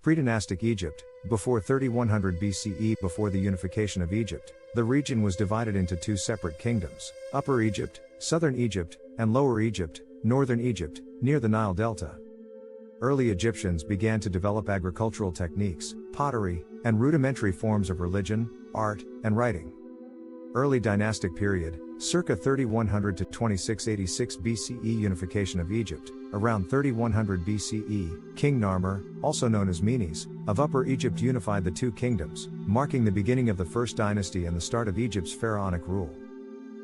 Predynastic Egypt, before 3100 BCE. Before the unification of Egypt, the region was divided into two separate kingdoms: Upper Egypt, Southern Egypt, and Lower Egypt, Northern Egypt, near the Nile Delta. Early Egyptians began to develop agricultural techniques, pottery, and rudimentary forms of religion, art, and writing. Early dynastic period, circa 3100 to 2686 BCE. Unification of Egypt, around 3100 BCE, King Narmer, also known as Menes, of Upper Egypt unified the two kingdoms, marking the beginning of the first dynasty and the start of Egypt's pharaonic rule.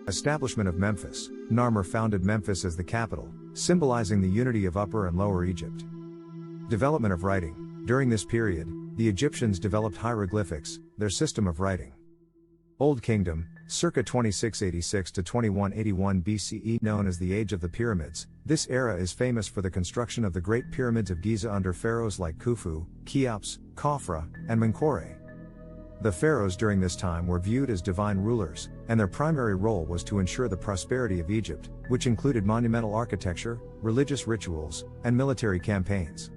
Establishment of Memphis. Narmer founded Memphis as the capital, symbolizing the unity of Upper and Lower Egypt. Development of writing. During this period, the Egyptians developed hieroglyphics, their system of writing. Old Kingdom, circa 2686 to 2181 BCE, known as the Age of the Pyramids. This era is famous for the construction of the Great Pyramids of Giza under pharaohs like Khufu, Cheops, Khafre, and Menkaure. The pharaohs during this time were viewed as divine rulers, and their primary role was to ensure the prosperity of Egypt, which included monumental architecture, religious rituals, and military campaigns.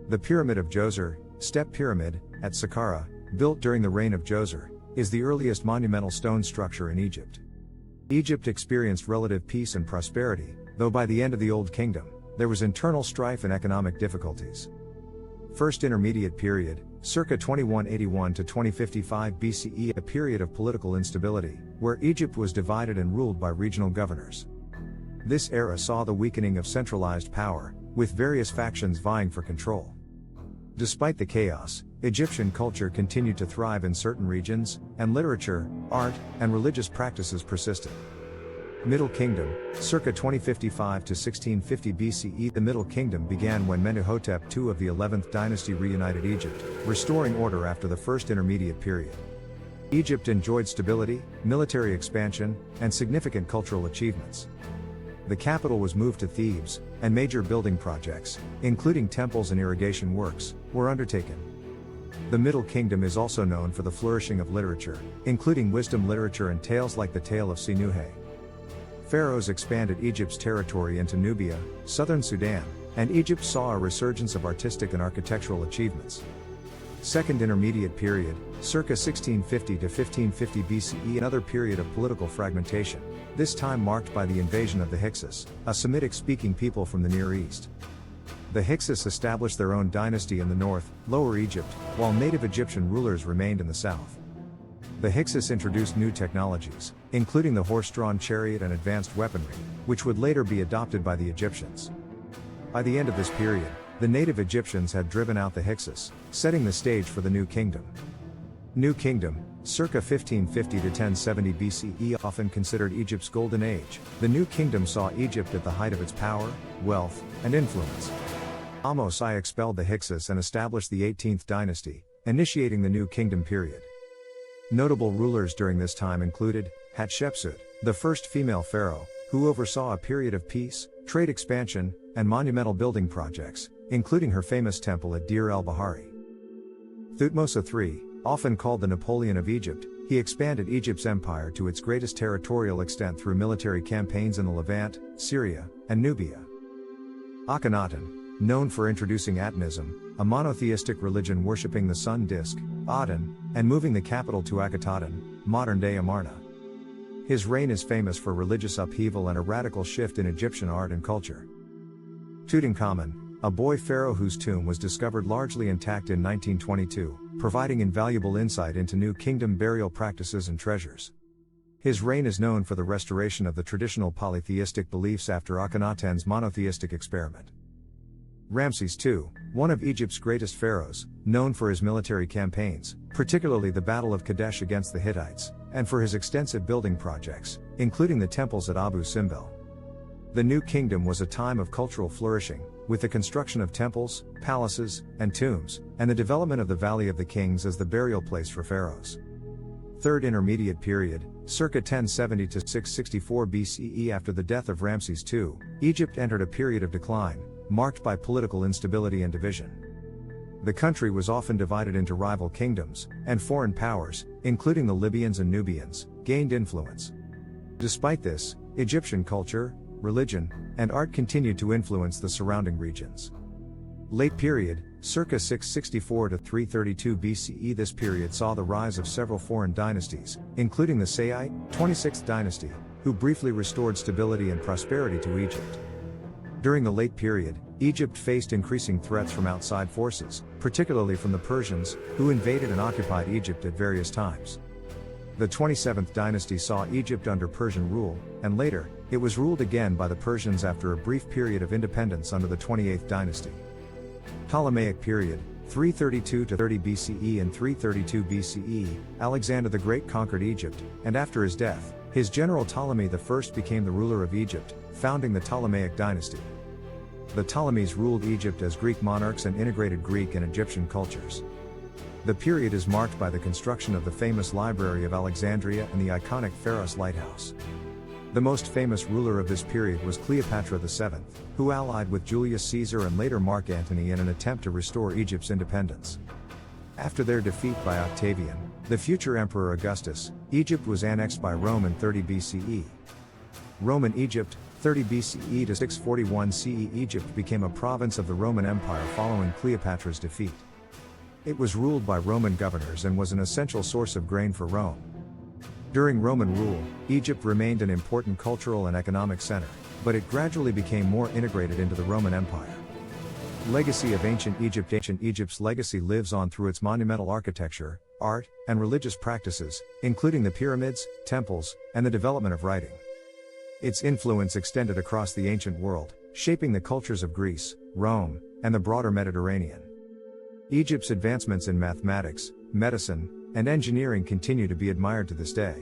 The Pyramid of Djoser, Step Pyramid, at Saqqara, built during the reign of Djoser, is the earliest monumental stone structure in Egypt. Egypt experienced relative peace and prosperity, though by the end of the Old Kingdom, there was internal strife and economic difficulties. First Intermediate Period, circa 2181 to 2055 BCE, a period of political instability, where Egypt was divided and ruled by regional governors. This era saw the weakening of centralized power, with various factions vying for control. Despite the chaos, Egyptian culture continued to thrive in certain regions, and literature, art, and religious practices persisted. Middle Kingdom, circa 2055 to 1650 BCE. The Middle Kingdom began when Mentuhotep II of the 11th dynasty reunited Egypt, restoring order after the First Intermediate Period. Egypt enjoyed stability, military expansion, and significant cultural achievements. The capital was moved to Thebes, and major building projects, including temples and irrigation works, were undertaken. The Middle Kingdom is also known for the flourishing of literature, including wisdom literature and tales like the Tale of Sinuhe. Pharaohs expanded Egypt's territory into Nubia, southern Sudan, and Egypt saw a resurgence of artistic and architectural achievements. Second Intermediate Period, circa 1650 to 1550 BCE, another period of political fragmentation, this time marked by the invasion of the Hyksos, a Semitic-speaking people from the Near East. The Hyksos established their own dynasty in the north, Lower Egypt, while native Egyptian rulers remained in the south. The Hyksos introduced new technologies, including the horse-drawn chariot and advanced weaponry, which would later be adopted by the Egyptians. By the end of this period, the native Egyptians had driven out the Hyksos, setting the stage for the New Kingdom. New Kingdom, circa 1550 to 1070 BCE, often considered Egypt's golden age. The New Kingdom saw Egypt at the height of its power, wealth, and influence. Ahmose I expelled the Hyksos and established the 18th dynasty, initiating the New Kingdom period. Notable rulers during this time included Hatshepsut, the first female pharaoh, who oversaw a period of peace, trade expansion, and monumental building projects, including her famous temple at Deir el-Bahari. Thutmose III, often called the Napoleon of Egypt, he expanded Egypt's empire to its greatest territorial extent through military campaigns in the Levant, Syria, and Nubia. Akhenaten, known for introducing Atonism, a monotheistic religion worshipping the sun disk, Aten, and moving the capital to Akhetaten, modern-day Amarna. His reign is famous for religious upheaval and a radical shift in Egyptian art and culture. Tutankhamun, a boy pharaoh whose tomb was discovered largely intact in 1922, providing invaluable insight into New Kingdom burial practices and treasures. His reign is known for the restoration of the traditional polytheistic beliefs after Akhenaten's monotheistic experiment. Ramses II, one of Egypt's greatest pharaohs, known for his military campaigns, particularly the Battle of Kadesh against the Hittites, and for his extensive building projects, including the temples at Abu Simbel. The New Kingdom was a time of cultural flourishing, with the construction of temples, palaces, and tombs, and the development of the Valley of the Kings as the burial place for pharaohs. Third Intermediate Period, circa 1070 to 664 BCE. After the death of Ramses II, Egypt entered a period of decline, marked by political instability and division. The country was often divided into rival kingdoms, and foreign powers, including the Libyans and Nubians, gained influence. Despite this, Egyptian culture, religion, and art continued to influence the surrounding regions. Late Period, circa 664 to 332 BCE. This period saw the rise of several foreign dynasties, including the Saite, 26th dynasty, who briefly restored stability and prosperity to Egypt. During the late period, Egypt faced increasing threats from outside forces, particularly from the Persians, who invaded and occupied Egypt at various times. The 27th dynasty saw Egypt under Persian rule, and later, it was ruled again by the Persians after a brief period of independence under the 28th dynasty. Ptolemaic period, 332 to 30 BCE and 332 BCE, Alexander the Great conquered Egypt, and after his death, his general Ptolemy I became the ruler of Egypt, founding the Ptolemaic dynasty. The Ptolemies ruled Egypt as Greek monarchs and integrated Greek and Egyptian cultures. The period is marked by the construction of the famous Library of Alexandria and the iconic Pharos Lighthouse. The most famous ruler of this period was Cleopatra VII, who allied with Julius Caesar and later Mark Antony in an attempt to restore Egypt's independence. After their defeat by Octavian, the future Emperor Augustus, Egypt was annexed by Rome in 30 BCE. Roman Egypt, 30 BCE to 641 CE. Egypt became a province of the Roman Empire following Cleopatra's defeat. It was ruled by Roman governors and was an essential source of grain for Rome. During Roman rule, Egypt remained an important cultural and economic center, but it gradually became more integrated into the Roman Empire. Legacy of Ancient Egypt. Ancient Egypt's legacy lives on through its monumental architecture, art, and religious practices, including the pyramids, temples, and the development of writing. Its influence extended across the ancient world, shaping the cultures of Greece, Rome, and the broader Mediterranean. Egypt's advancements in mathematics, medicine, and engineering continue to be admired to this day.